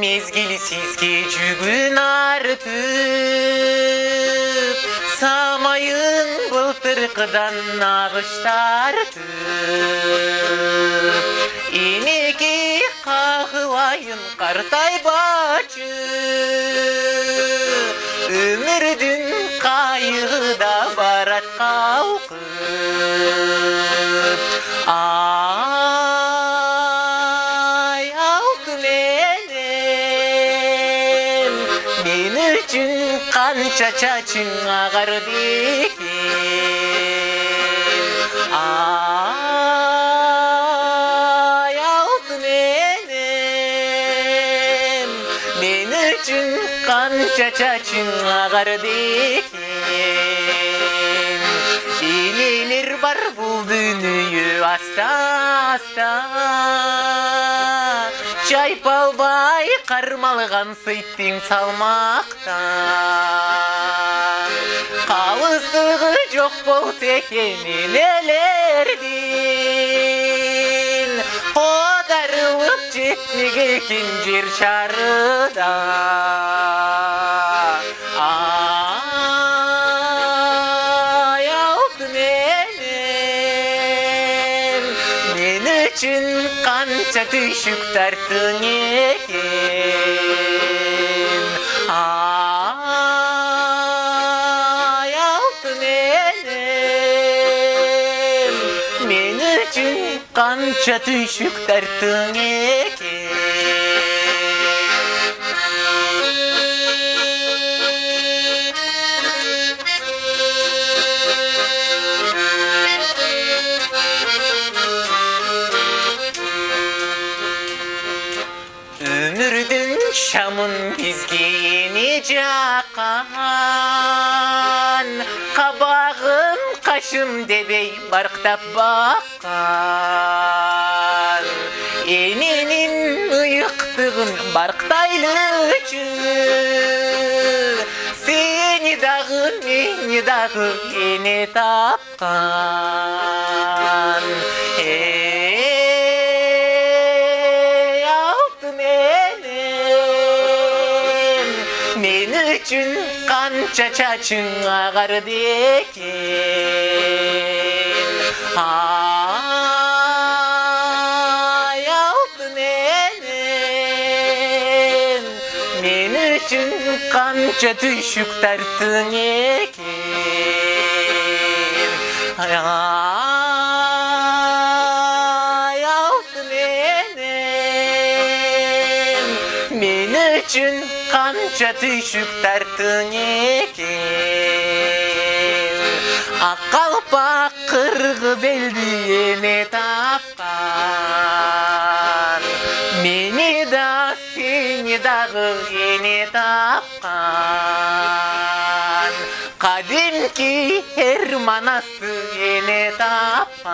mezgili sizge жүгүн артып, самайын былтыркыдан нагыш тартып, энеке кагылайын картайбачы, өмүрдүн кайыгы да барат калкып. Ай, алтын энем, мен үчүн канча чачың агарды экен. Ай, алтын энем, мен үчүн канча чачың агарды экен. Энелер бар бул дүнүйө аста-аста, чайпалбай кармалган сыйттың салмактан. Калыстыгы жок болсо экен энелердин, одарылып жетмек экен жер шарыда. Канча түйшүк тарттың экен. Ай, алтын энем, мен үчүн канча түйшүк тарттың экен. Өмүрдүн шамын бизге эне жаккан, кабагым кашым дебей барктап баккан. Эненин ыйыктыгын барктайлычы, сени дагы мени дагы эне тапкан. Мен үчүн канча чачың агарды экен. Ай, алтын энем, мен үчүн канча түйшүк тарттың экен. Ай, алтын энем, мен үчүн канча түйшүк тарттың экен. Ак калпак кыргыз элди эне тапкан, мени да сени дагы эне тапкан. Кадимки эр манасты эне тапкан.